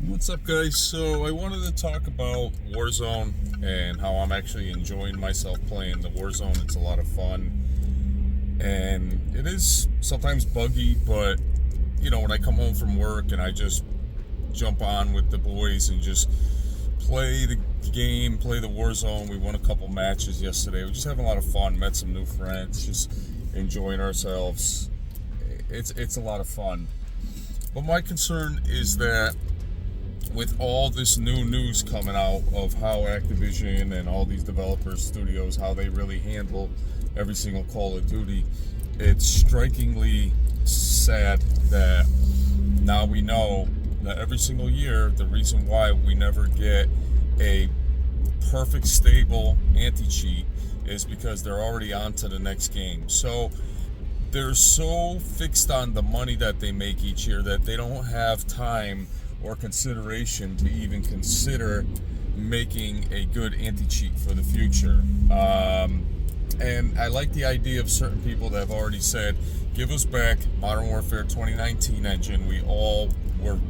What's up, guys? So I wanted to talk about Warzone and how I'm actually enjoying myself playing the Warzone. It's a lot of fun, and it is sometimes buggy, but when I come home from work and I just jump on with the boys and just play the game, play the Warzone. We won a couple matches yesterday. We're just having a lot of fun. Met some new friends, just enjoying ourselves. It's a lot of fun. But my concern is that with all this new news coming out of how Activision and all these developer studios, how they really handle every single Call of Duty, it's strikingly sad that now we know that every single year the reason why we never get a perfect stable anti-cheat is because they're already on to the next game. So they're so fixed on the money that they make each year that they don't have time or consideration to even consider making a good anti-cheat for the future. And I like the idea of certain people that have already said, give us back Modern Warfare 2019 engine.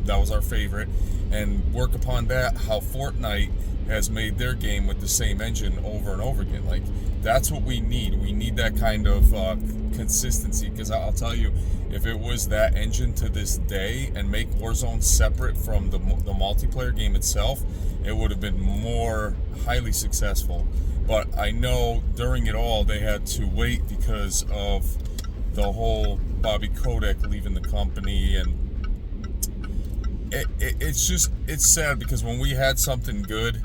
That was our favorite, and work upon that, how Fortnite has made their game with the same engine over and over again. Like, that's what we need. We need that kind of consistency, because I'll tell you, if it was that engine to this day and make Warzone separate from the multiplayer game itself, it would have been more highly successful. But I know during it all they had to wait because of the whole Bobby Kotick leaving the company, and it's sad because when we had something good,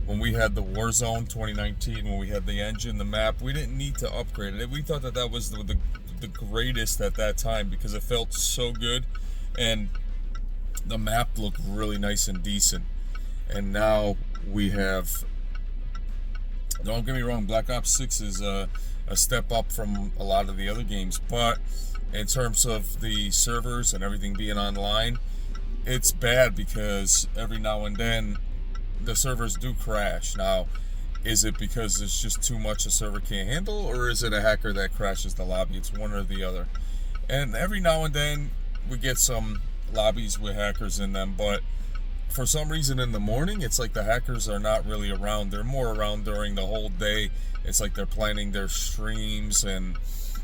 when we had the Warzone 2019, when we had the engine, the map, we didn't need to upgrade it. We thought that was the greatest at that time because it felt so good and the map looked really nice and decent. And now we have, don't get me wrong, Black Ops 6 is a step up from a lot of the other games, but in terms of the servers and everything being online, it's bad because every now and then the servers do crash. Now, is it because it's just too much a server can't handle, or is it a hacker that crashes the lobby? It's one or the other. And every now and then we get some lobbies with hackers in them, but for some reason in the morning, it's like the hackers are not really around. They're more around during the whole day. It's like they're planning their streams, and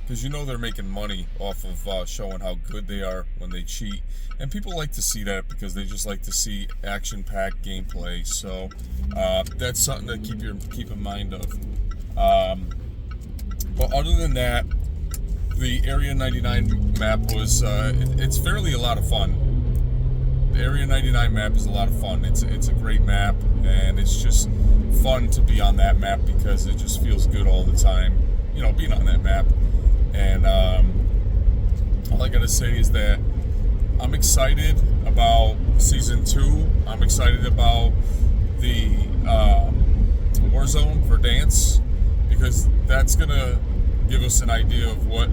because they're making money off of showing how good they are when they cheat. And people like to see that because they just like to see action-packed gameplay. So that's something to keep in mind of. But other than that, the Area 99 map was it's fairly a lot of fun. The Area 99 map is a lot of fun. It's a great map, and it's just fun to be on that map because it just feels good all the time, being on that map. And all I gotta say is that I'm excited about Season 2. I'm excited about the Warzone Verdansk, because that's gonna give us an idea of what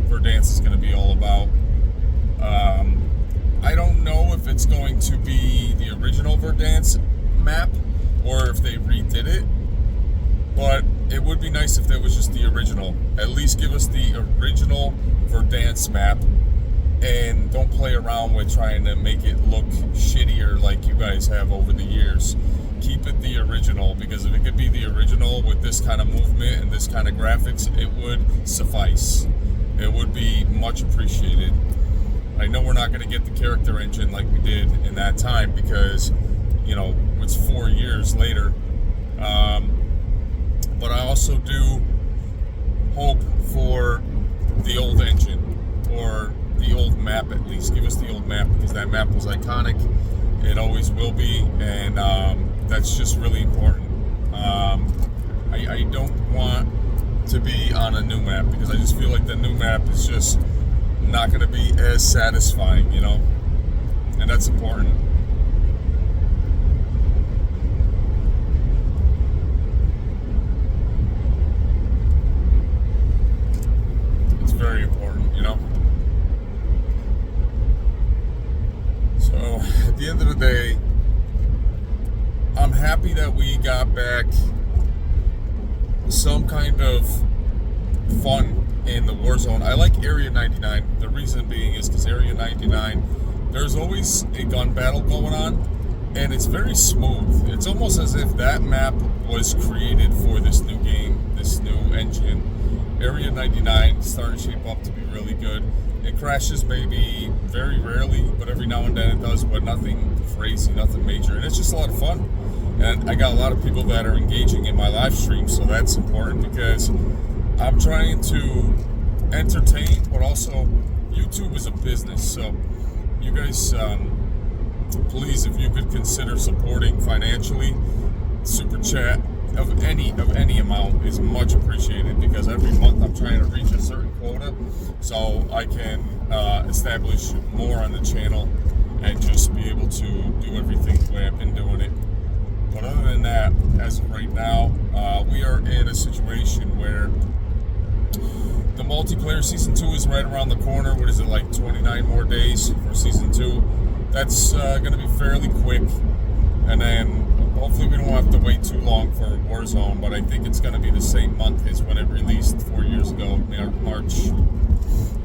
Verdansk is gonna be all about. I don't know if it's going to be the original Verdansk map or if they redid it, but it would be nice if that was just the original. At least give us the original Verdansk map, and don't play around with trying to make it look shittier like you guys have over the years. Keep it the original, because if it could be the original with this kind of movement and this kind of graphics, it would suffice. It would be much appreciated. I know we're not going to get the character engine like we did in that time because, it's 4 years later. But I also do hope for the old engine, or the old map at least. Give us the old map, because that map was iconic. It always will be, and that's just really important. I don't want to be on a new map because I just feel like the new map is just not going to be as satisfying, and that's important. It's very important, So at the end of the day, I'm happy that we got back some kind of fun in the Warzone. I like Area 99. The reason being is because Area 99, there's always a gun battle going on, and it's very smooth. It's almost as if that map was created for this new game, this new engine. Area 99 is starting to shape up to be really good. It crashes maybe very rarely, but every now and then it does, but nothing crazy, nothing major. And it's just a lot of fun. And I got a lot of people that are engaging in my live stream, so that's important because I'm trying to entertain, but also YouTube is a business. So you guys, please, if you could consider supporting financially, super chat of any amount is much appreciated, because every month I'm trying to reach a certain quota so I can establish more on the channel and just be able to do everything the way I've been doing it. But other than that, as of right now, we are in a situation where the multiplayer season 2 is right around the corner. What is it, like 29 more days for season 2? That's going to be fairly quick, and then hopefully we don't have to wait too long for Warzone, but I think it's going to be the same month as when it released 4 years ago, March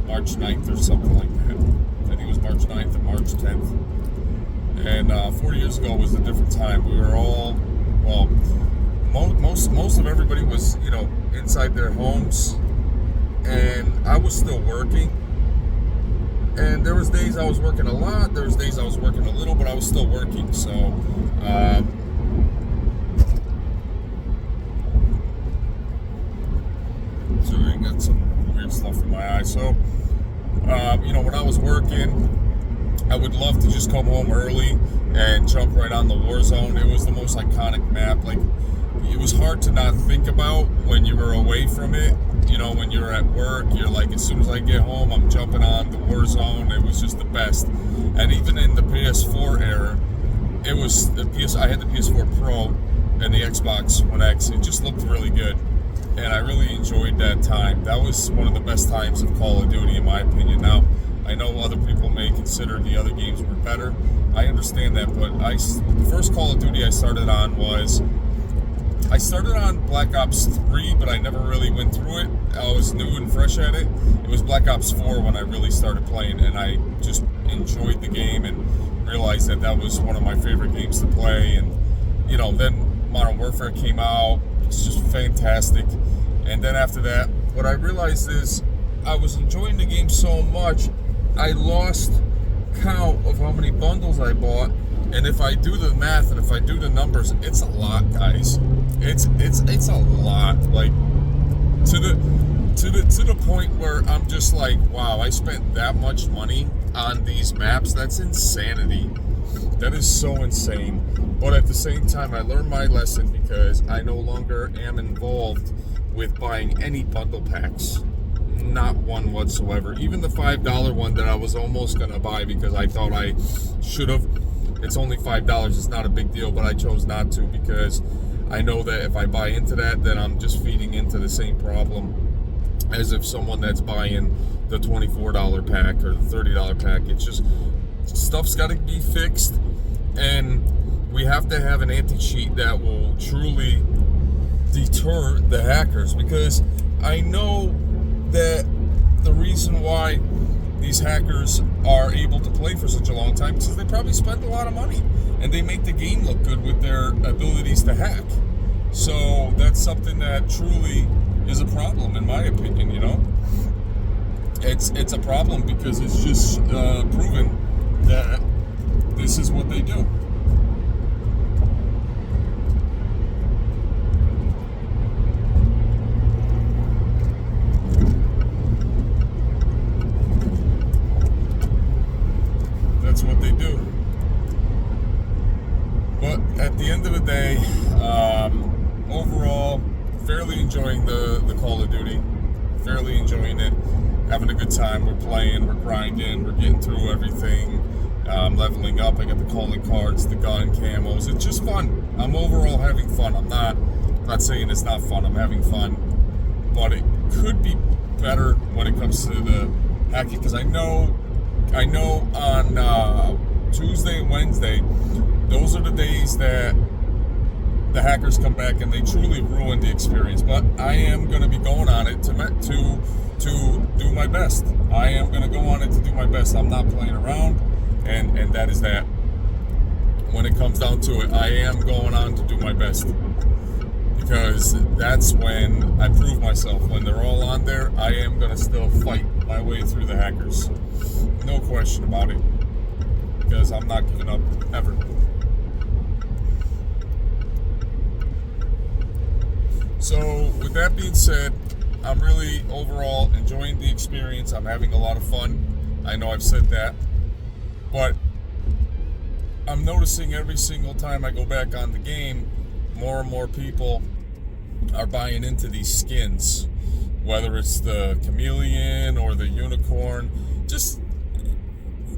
9th or something like that. I think it was March 9th and March 10th. And 4 years ago was a different time. We were all, well, most of everybody was, inside their homes, and I was still working. And there was days I was working a lot, there was days I was working a little, but I was still working. So, I got some weird stuff in my eye. So, when I was working, I would love to just come home early and jump right on the Warzone. It was the most iconic map. Like, it was hard to not think about when you were away from it. When you're at work, you're like, as soon as I get home, I'm jumping on the Warzone. It was just the best. And even in the PS4 era, it was I had the PS4 Pro and the Xbox One X. It just looked really good, and I really enjoyed that time. That was one of the best times of Call of Duty, in my opinion. Now, I know other people may consider the other games were better. I understand that, but the first Call of Duty I started on Black Ops 3, but I never really went through it. I was new and fresh at it. It was Black Ops 4 when I really started playing, and I just enjoyed the game and realized that was one of my favorite games to play. And, then Modern Warfare came out. It's just fantastic. And then after that, what I realized is I was enjoying the game so much, I lost count of how many bundles I bought. And if I do the math and if I do the numbers, it's a lot, guys. It's a lot. Like, to the point where I'm just like, wow, I spent that much money on these maps. That's insanity. That is so insane. But at the same time, I learned my lesson, because I no longer am involved with buying any bundle packs. Not one whatsoever. Even the $5 one that I was almost gonna buy because I thought I should have. It's only $5. It's not a big deal, but I chose not to, because I know that if I buy into that, then I'm just feeding into the same problem as if someone that's buying the $24 pack or the $30 pack. It's just, stuff's got to be fixed, and we have to have an anti-cheat that will truly deter the hackers, because I know that the reason why these hackers are able to play for such a long time is because they probably spend a lot of money and they make the game look good with their abilities to hack. So that's something that truly is a problem, in my opinion. It's a problem because it's just proven that this is what they do. That's what they do. But at the end of the day, overall, fairly enjoying the Call of Duty. Fairly enjoying it. Having a good time. We're playing, we're grinding, we're getting through everything. Leveling up. I got the calling cards, the gun camos. It's just fun. I'm overall having fun. I'm not saying it's not fun. I'm having fun. But it could be better when it comes to the hacking, because I know on Tuesday and Wednesday, those are the days that the hackers come back and they truly ruin the experience. But I am going to be going on it to do my best. I am going to go on it to do my best. I'm not playing around, and that is that. When it it comes down to it, I am going on to do my best. Because that's when I prove myself. When they're all on there, I am going to still fight my way through the hackers. No question about it. Because I'm not giving up, ever. So, with that being said, I'm really overall enjoying the experience. I'm having a lot of fun. I know I've said that. But I'm noticing every single time I go back on the game, more and more people are buying into these skins. Whether it's the chameleon or the unicorn. Just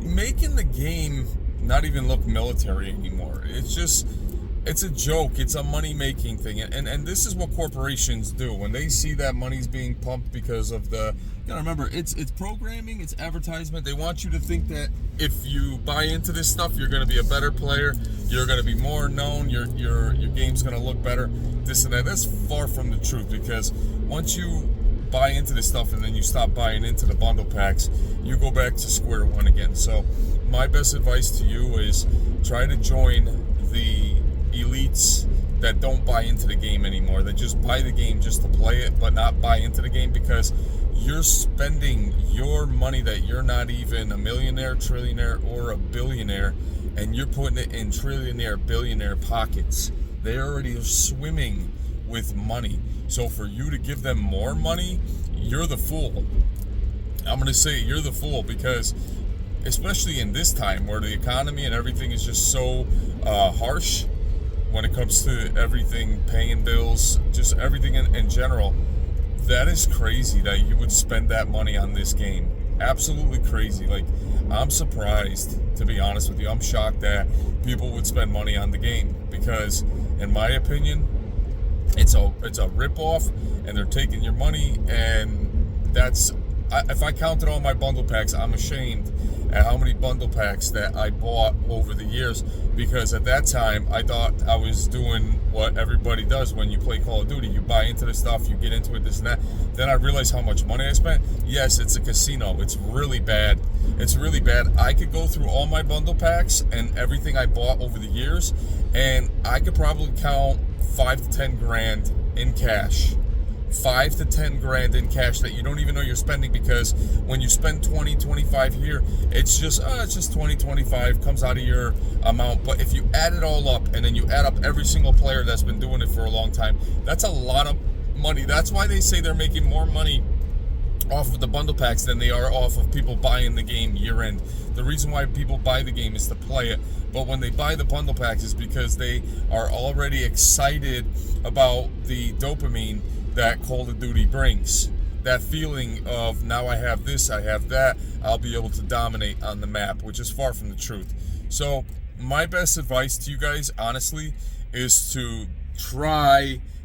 making the game not even look military anymore. It's a joke. It's a money-making thing. And this is what corporations do. When they see that money's being pumped because of the... You gotta remember, it's programming, it's advertisement. They want you to think that if you buy into this stuff, you're going to be a better player. You're going to be more known. Your game's going to look better. This and that. That's far from the truth, because once you buy into this stuff and then you stop buying into the bundle packs, you go back to square one again. So my best advice to you is try to join the elites that don't buy into the game anymore, that just buy the game just to play it but not buy into the game, because you're spending your money that you're not even a millionaire, trillionaire, or a billionaire, and you're putting it in trillionaire, billionaire pockets. They already are swimming with money. So for you to give them more money, you're the fool. I'm going to say you're the fool, because especially in this time where the economy and everything is just so harsh when it comes to everything, paying bills, just everything in general, that is crazy that you would spend that money on this game. Absolutely crazy. Like, I'm surprised, to be honest with you. I'm shocked that people would spend money on the game, because in my opinion, it's a rip-off, and they're taking your money, and if I counted all my bundle packs, I'm ashamed at how many bundle packs that I bought over the years, because at that time I thought I was doing what everybody does when you play Call of Duty. You buy into the stuff, you get into it, this and that. Then I realized how much money I spent. Yes, it's a casino. It's really bad. It's really bad. I could go through all my bundle packs and everything I bought over the years, and I could probably count 5 to 10 grand in cash. 5 to 10 grand in cash that you don't even know you're spending, because when you spend 20, 25 here, it's just 20, 25 comes out of your amount. But if you add it all up, and then you add up every single player that's been doing it for a long time, that's a lot of money. That's why they say they're making more money off of the bundle packs than they are off of people buying the game year end. The reason why people buy the game is to play it, but when they buy the bundle packs is because they are already excited about the dopamine that Call of Duty brings. That feeling of, now I have this, I have that, I'll be able to dominate on the map, which is far from the truth. So my best advice to you guys, honestly, is to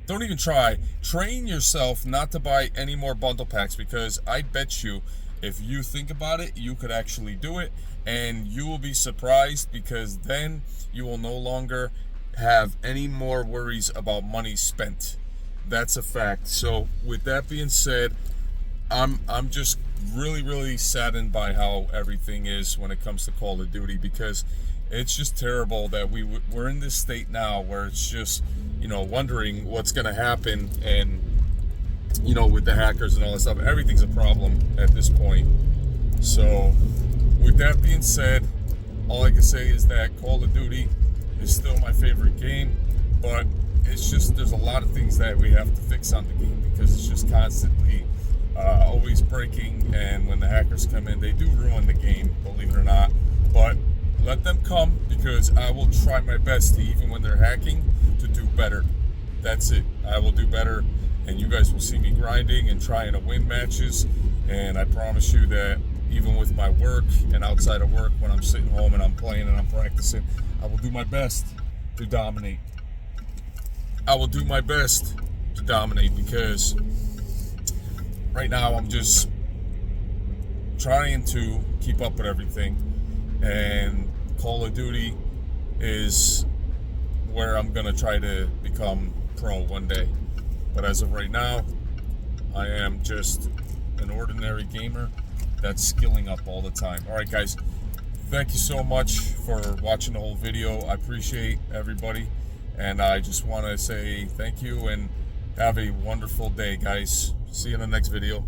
don't even try, train yourself not to buy any more bundle packs, because I bet you, if you think about it, you could actually do it, and you will be surprised, because then you will no longer have any more worries about money spent. That's a fact. So with that being said, I'm just really, really saddened by how everything is when it comes to Call of Duty, because it's just terrible that we're in this state now where it's just, wondering what's going to happen, and with the hackers and all that stuff, everything's a problem at this point. So with that being said, all I can say is that Call of Duty is still my favorite game, but it's just, there's a lot of things that we have to fix on the game, because it's just constantly always breaking, and when the hackers come in, they do ruin the game, believe it or not. But let them come, because I will try my best to, even when they're hacking, to do better. That's it. I will do better, and you guys will see me grinding and trying to win matches, and I promise you that even with my work and outside of work, when I'm sitting home and I'm playing and I'm practicing, I will do my best to dominate. I will do my best to dominate, because right now I'm just trying to keep up with everything, and Call of Duty is where I'm going to try to become pro one day. But as of right now, I am just an ordinary gamer that's skilling up all the time. All right, guys, thank you so much for watching the whole video. I appreciate everybody, and I just want to say thank you and have a wonderful day, guys. See you in the next video.